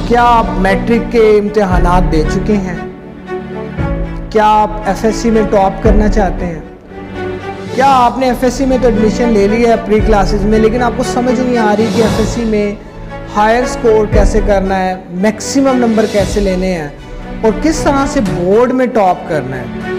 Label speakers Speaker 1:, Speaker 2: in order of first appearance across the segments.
Speaker 1: क्या आप मैट्रिक के इम्तिहानात दे चुके हैं? क्या आप एफएससी में टॉप करना चाहते हैं? क्या आपने एफएससी में तो एडमिशन ले लिया है प्री क्लासेस में, लेकिन आपको समझ नहीं आ रही कि एफएससी में हायर स्कोर कैसे करना है, मैक्सिमम नंबर कैसे लेने हैं और किस तरह से बोर्ड में टॉप करना है?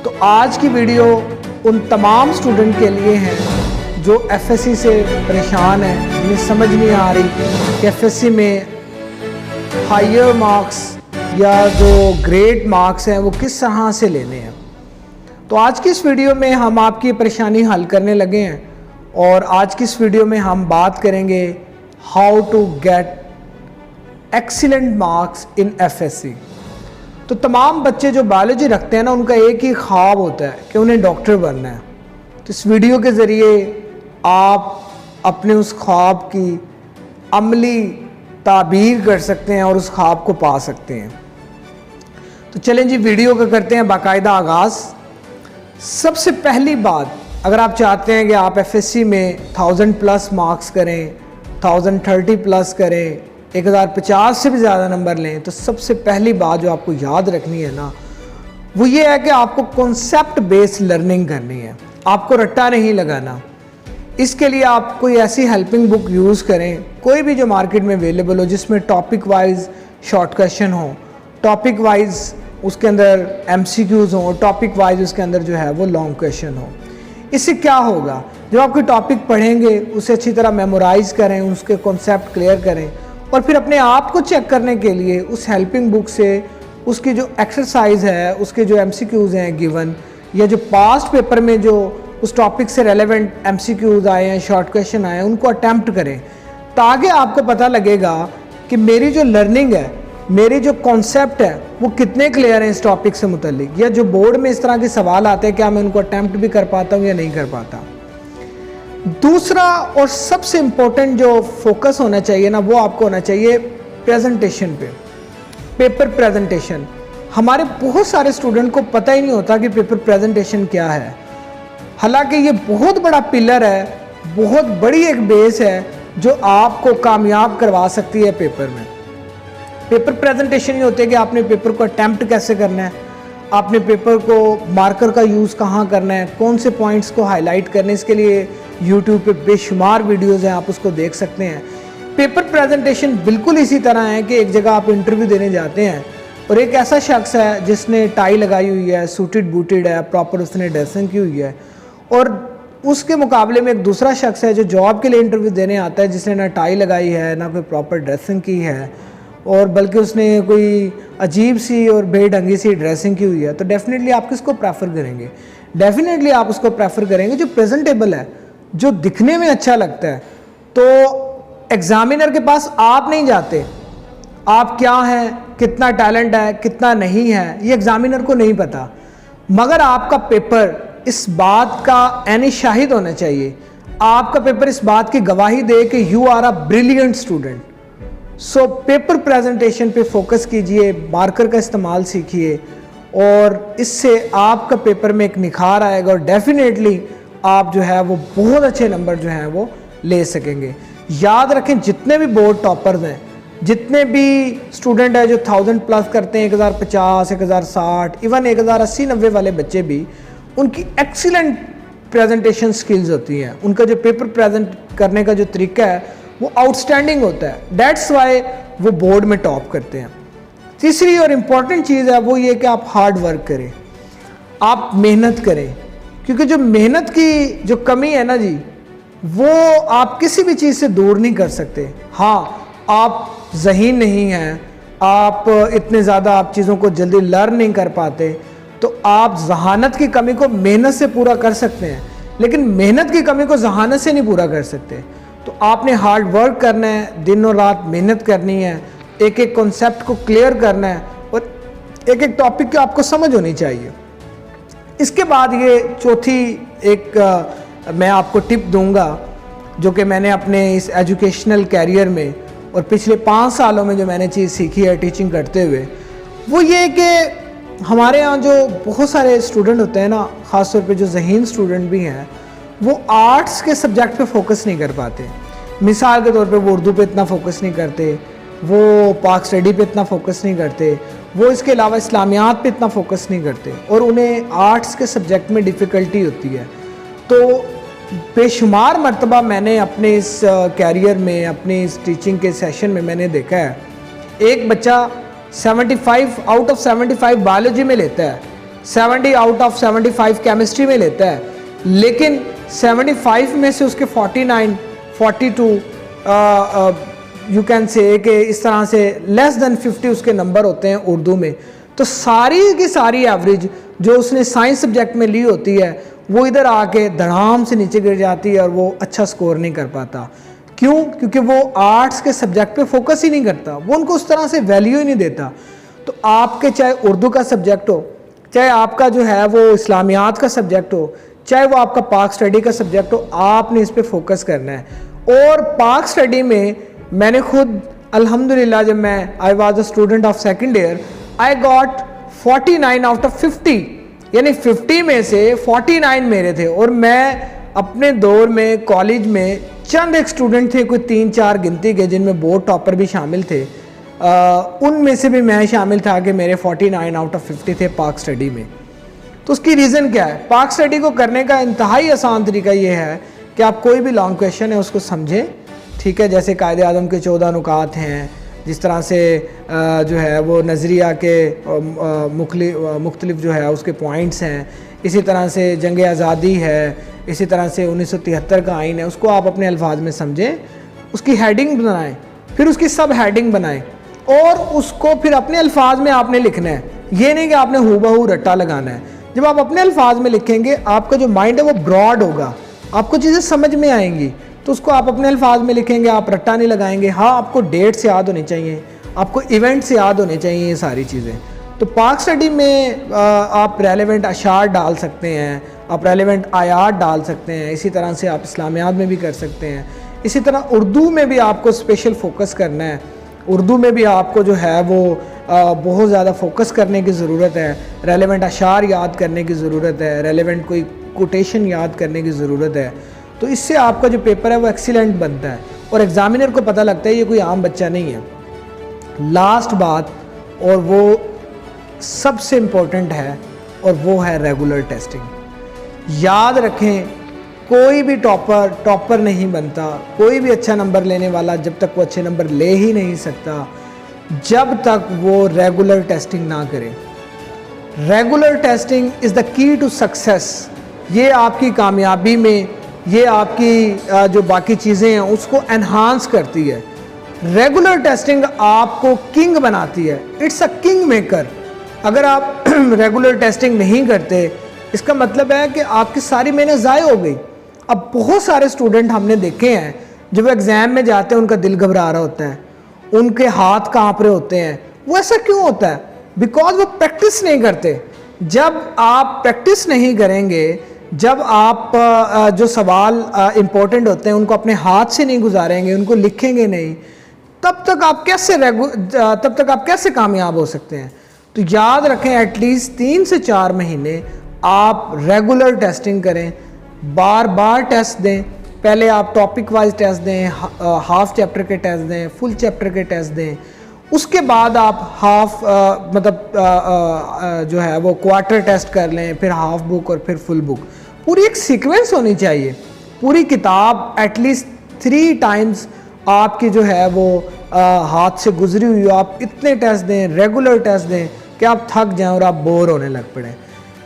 Speaker 1: तो आज की वीडियो उन तमाम स्टूडेंट के लिए है जो एफएससी से परेशान है, जिन्हें समझ नहीं आ रही कि एफएससी में हायर मार्क्स या जो ग्रेड मार्क्स हैं वो किस तरह से लेने हैं। तो आज की इस वीडियो में हम आपकी परेशानी हल करने लगे हैं और आज की इस वीडियो में हम बात करेंगे how to get excellent marks in FSC. तो तमाम बच्चे जो बायोलॉजी रखते हैं ना, उनका एक ही ख्वाब होता है कि उन्हें डॉक्टर बनना है। तो इस वीडियो के ज़रिए आप अपने उस ख्वाब की अमली ताबीर कर सकते हैं और उस ख्वाब को पा सकते हैं। तो चलें जी, वीडियो का करते हैं बाकायदा आगाज़। सबसे पहली बात, अगर आप चाहते हैं कि आप एफएससी में 1000 प्लस मार्क्स करें, 1030 प्लस करें, 1050 से भी ज़्यादा नंबर लें, तो सबसे पहली बात जो आपको याद रखनी है ना, वो ये है कि आपको कॉन्सेप्ट बेस्ड लर्निंग करनी है। आपको रट्टा नहीं लगाना। इसके लिए आप कोई ऐसी हेल्पिंग बुक यूज़ करें, कोई भी जो मार्केट में अवेलेबल हो, जिसमें टॉपिक वाइज शॉर्ट क्वेश्चन हो, टॉपिक वाइज उसके अंदर एमसीक्यूज़ हो, टॉपिक वाइज उसके अंदर जो है वो लॉन्ग क्वेश्चन हो। इससे क्या होगा, जब आप कोई टॉपिक पढ़ेंगे उसे अच्छी तरह मेमोराइज करें, उसके कॉन्सेप्ट क्लियर करें और फिर अपने आप को चेक करने के लिए उस हेल्पिंग बुक से उसकी जो एक्सरसाइज है, उसके जो एमसीक्यूज़ हैं गिवन, या जो पास्ट पेपर में जो उस टॉपिक से रेलेवेंट एमसीक्यूज़ आए हैं, शॉर्ट क्वेश्चन आए हैं, उनको अटैम्प्ट करें, ताकि आपको पता लगेगा कि मेरी जो लर्निंग है, मेरी जो कॉन्सेप्ट है, वो कितने क्लियर हैं इस टॉपिक से मुतल्लिक, या जो बोर्ड में इस तरह के सवाल आते हैं क्या मैं उनको अटैम्प्ट भी कर पाता हूँ या नहीं कर पाता। दूसरा और सबसे इम्पोर्टेंट जो फोकस होना चाहिए ना, वो आपको होना चाहिए प्रेजेंटेशन पे, पेपर प्रेजेंटेशन। हमारे बहुत सारे स्टूडेंट को पता ही नहीं होता कि पेपर प्रेजेंटेशन क्या है। हालांकि ये बहुत बड़ा पिलर है, बहुत बड़ी एक बेस है जो आपको कामयाब करवा सकती है पेपर में। पेपर प्रेजेंटेशन ये होते हैं कि आपने पेपर को अटैम्प्ट कैसे करना है, आपने पेपर को मार्कर का यूज़ कहाँ करना है, कौन से पॉइंट्स को हाईलाइट करने हैं। इसके लिए यूट्यूब पे बेशुमार वीडियोज़ हैं, आप उसको देख सकते हैं। पेपर प्रेजेंटेशन बिल्कुल इसी तरह है कि एक जगह आप इंटरव्यू देने जाते हैं और एक ऐसा शख्स है जिसने टाई लगाई हुई है, सूटेड बूटेड है, प्रॉपर उसने ड्रेसिंग की हुई है, और उसके मुकाबले में एक दूसरा शख्स है जो जॉब के लिए इंटरव्यू देने आता है, जिसने ना टाई लगाई है, ना कोई प्रॉपर ड्रेसिंग की है, और बल्कि उसने कोई अजीब सी और बेढंगी सी ड्रेसिंग की हुई है। तो डेफिनेटली आप किसको प्रेफर करेंगे? डेफिनेटली आप उसको प्रेफर करेंगे जो प्रेजेंटेबल है, जो दिखने में अच्छा लगता है। तो एग्जामिनर के पास आप नहीं जाते, आप क्या हैं, कितना टैलेंट है, कितना नहीं है, ये एग्जामिनर को नहीं पता, मगर आपका पेपर इस बात का यानी शाहिद होना चाहिए, आपका पेपर इस बात की गवाही दे कि you are a brilliant student. So paper presentation पे फोकस कीजिए, मार्कर का इस्तेमाल सीखिए और इससे आपका पेपर में एक निखार आएगा और डेफिनेटली आप जो है वो बहुत अच्छे नंबर जो हैं वो ले सकेंगे। याद रखें, जितने भी बोर्ड टॉपर्स हैं, जितने भी स्टूडेंट हैं जो 1000 प्लस करते हैं, 1050, 1060, इवन 1080-90 वाले बच्चे भी, उनकी एक्सीलेंट प्रेजेंटेशन स्किल्स होती हैं। उनका जो पेपर प्रेजेंट करने का जो तरीका है वो आउटस्टैंडिंग होता है। दैट्स वाई वो बोर्ड में टॉप करते हैं। तीसरी और इम्पॉर्टेंट चीज़ है वो ये कि आप हार्ड वर्क करें, आप मेहनत करें, क्योंकि जो मेहनत की जो कमी है ना जी, वो आप किसी भी चीज़ से दूर नहीं कर सकते। हाँ, आप ज़हीन नहीं हैं, आप इतने ज़्यादा आप चीज़ों को जल्दी लर्न नहीं कर पाते, तो आप जहानत की कमी को मेहनत से पूरा कर सकते हैं, लेकिन मेहनत की कमी को जहानत से नहीं पूरा कर सकते। तो आपने हार्ड वर्क करना है, दिन और रात मेहनत करनी है, एक एक कॉन्सेप्ट को क्लियर करना है और एक एक टॉपिक की आपको समझ होनी चाहिए। इसके बाद ये चौथी एक मैं आपको टिप दूंगा जो कि मैंने अपने इस एजुकेशनल कैरियर में और पिछले 5 सालों में जो मैंने चीज़ सीखी है टीचिंग करते हुए, वो ये कि हमारे यहाँ जो बहुत सारे स्टूडेंट होते हैं ना, ख़ास तौर पे जो ज़हीन स्टूडेंट भी हैं, वो आर्ट्स के सब्जेक्ट पे फोकस नहीं कर पाते। मिसाल के तौर पे वो उर्दू पे इतना फोकस नहीं करते, वो पाक स्टडी पे इतना फोकस नहीं करते, वो इसके अलावा इस्लामियात पे इतना फोकस नहीं करते और उन्हें आर्ट्स के सब्जेक्ट में डिफ़िकल्टी होती है। तो बेशुमार मरतबा मैंने अपने इस कैरियर में, अपने इस टीचिंग के सेशन में मैंने देखा है, एक बच्चा 75 आउट ऑफ 75 बायोलॉजी में लेता है, 70 आउट ऑफ 75 केमिस्ट्री में लेता है, लेकिन 75 में से उसके 49, 42 यू कैन से कि इस तरह से लेस देन 50 उसके नंबर होते हैं उर्दू में। तो सारी की सारी एवरेज जो उसने साइंस सब्जेक्ट में ली होती है वो इधर आके धड़ाम से नीचे गिर जाती है और वो अच्छा स्कोर नहीं कर पाता। क्यों? क्योंकि वो आर्ट्स के सब्जेक्ट पे फोकस ही नहीं करता, वो उनको उस तरह से वैल्यू ही नहीं देता। तो आपके चाहे उर्दू का सब्जेक्ट हो, चाहे आपका जो है वो इस्लामियात का सब्जेक्ट हो, चाहे वो आपका पाक स्टडी का सब्जेक्ट हो, आपने इस पर फोकस करना है। और पाक स्टडी में मैंने खुद अल्हम्दुलिल्लाह, जब मैं I was a student of second year, I got 49 out of 50, यानी 50 में से 49 मेरे थे। और मैं अपने दौर में कॉलेज में चंद एक स्टूडेंट थे, कोई 3-4 गिनती के, जिनमें बोर्ड टॉपर भी शामिल थे, उनमें से भी मैं शामिल था कि मेरे 49 आउट ऑफ 50 थे पाक स्टडी में। तो उसकी रीज़न क्या है? पाक स्टडी को करने का इंतहाई आसान तरीका ये है कि आप कोई भी लॉन्ग क्वेश्चन है उसको समझें, ठीक है। जैसे कायदे आज़म के 14 नुकात हैं, जिस तरह से जो है वो नज़रिया के मुख्तलिफ जो है उसके पॉइंट्स हैं, इसी तरह से जंग आज़ादी है, इसी तरह से 1973 का आइन है, उसको आप अपने अल्फाज में समझें, उसकी हेडिंग बनाएं, फिर उसकी सब हेडिंग बनाएं और उसको फिर अपने अल्फाज में आपने लिखना है। ये नहीं कि आपने हूबहू रट्टा लगाना है। जब आप अपने अल्फाज में लिखेंगे, आपका जो माइंड है वो ब्रॉड होगा, आपको चीज़ें समझ में आएंगी। तो उसको आप अपने अल्फाज में लिखेंगे, आप रट्टा नहीं लगाएंगे। हाँ, आपको डेट्स याद होनी चाहिए, आपको इवेंट्स याद होने चाहिए, ये सारी चीज़ें। तो पाक स्टडी में आप रेलेवेंट अशार डाल सकते हैं, आप रेलेवेंट आयात डाल सकते हैं, इसी तरह से आप इस्लामियात में भी कर सकते हैं। इसी तरह उर्दू में भी आपको स्पेशल फोकस करना है, उर्दू में भी आपको जो है वो बहुत ज़्यादा फोकस करने की ज़रूरत है, रेलेवेंट अशार याद करने की ज़रूरत है, रेलेवेंट कोई कोटेशन याद करने की ज़रूरत है। तो इससे आपका जो पेपर है वो एक्सीलेंट बनता है और एग्ज़ामिनर को पता लगता है ये कोई आम बच्चा नहीं है। लास्ट बात, और वो सबसे इम्पोर्टेंट है, और वो है रेगुलर टेस्टिंग। याद रखें, कोई भी टॉपर नहीं बनता, कोई भी अच्छा नंबर लेने वाला जब तक वो अच्छे नंबर ले ही नहीं सकता जब तक वो रेगुलर टेस्टिंग ना करे। Regular testing is the key to success. ये आपकी कामयाबी में, ये आपकी जो बाकी चीज़ें हैं उसको एनहांस करती है। रेगुलर टेस्टिंग आपको किंग बनाती है, इट्स अ किंग मेकर। अगर आप रेगुलर टेस्टिंग नहीं करते, इसका मतलब है कि आपकी सारी मेहनत ज़ाय हो गई। अब बहुत सारे स्टूडेंट हमने देखे हैं जब वो एग्ज़ाम में जाते हैं उनका दिल घबरा रहा होता है, उनके हाथ कांप रहे होते हैं। वो ऐसा क्यों होता है? बिकॉज वो प्रैक्टिस नहीं करते। जब आप प्रैक्टिस नहीं करेंगे, जब आप जो सवाल इम्पोर्टेंट होते हैं उनको अपने हाथ से नहीं गुजारेंगे, उनको लिखेंगे नहीं, तब तक आप कैसे कामयाब हो सकते हैं? तो याद रखें, एटलीस्ट 3 से 4 महीने आप रेगुलर टेस्टिंग करें, बार बार टेस्ट दें। पहले आप टॉपिक वाइज टेस्ट दें, हाफ चैप्टर के टेस्ट दें, फुल चैप्टर के टेस्ट दें। उसके बाद आप हाफ जो है वो क्वार्टर टेस्ट कर लें, फिर हाफ बुक और फिर फुल बुक। पूरी एक सीक्वेंस होनी चाहिए। पूरी किताब एटलीस्ट 3 टाइम्स आपकी जो है वो हाथ से गुजरी हुई हो। आप इतने टेस्ट दें, रेगुलर टेस्ट दें कि आप थक जाएं और आप बोर होने लग पड़ें।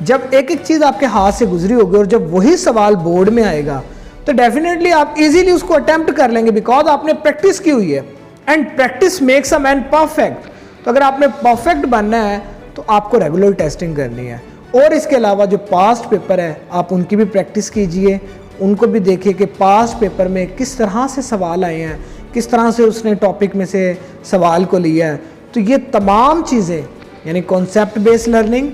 Speaker 1: जब एक एक चीज़ आपके हाथ से गुजरी होगी और जब वही सवाल बोर्ड में आएगा तो डेफिनेटली आप इजीली उसको अटेम्प्ट कर लेंगे, बिकॉज आपने प्रैक्टिस की हुई है। And practice makes a man perfect. तो अगर आपने परफेक्ट बनना है तो आपको रेगुलर टेस्टिंग करनी है। और इसके अलावा जो पास्ट पेपर है आप उनकी भी प्रैक्टिस कीजिए, उनको भी देखिए कि पास्ट पेपर में किस तरह से सवाल आए हैं, किस तरह से उसने टॉपिक में से सवाल को लिया है। तो ये तमाम चीज़ें, यानी concept based learning,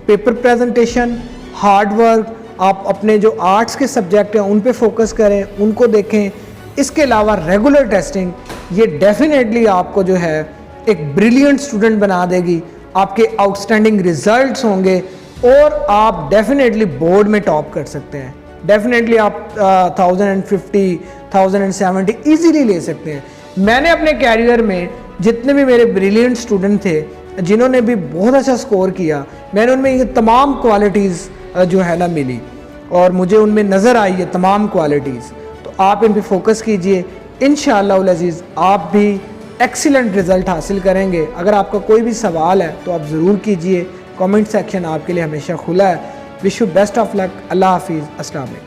Speaker 1: paper presentation, hard work, आप अपने जो आर्ट्स के सब्जेक्ट हैं उन पे फोकस करें, उनको देखें। इसके अलावा रेगुलर टेस्टिंग, ये डेफिनेटली आपको जो है एक ब्रिलियंट स्टूडेंट बना देगी। आपके आउटस्टैंडिंग रिजल्ट्स होंगे और आप डेफिनेटली बोर्ड में टॉप कर सकते हैं। डेफिनेटली आप 1050, 1070 ईजीली ले सकते हैं। मैंने अपने कैरियर में जितने भी मेरे ब्रिलियंट स्टूडेंट थे जिन्होंने भी बहुत अच्छा स्कोर किया, मैंने उनमें ये तमाम क्वालिटीज़ जो है ना मिली और मुझे उनमें नज़र आई है तमाम क्वालिटीज़। तो आप इन पे फोकस कीजिए, इंशाअल्लाह अज़ीज़ आप भी एक्सीलेंट रिज़ल्ट हासिल करेंगे। अगर आपका कोई भी सवाल है तो आप ज़रूर कीजिए, कमेंट सेक्शन आपके लिए हमेशा खुला है। Wish you best of luck. अल्लाह हाफिज़। अस्सलाम वालेकुम।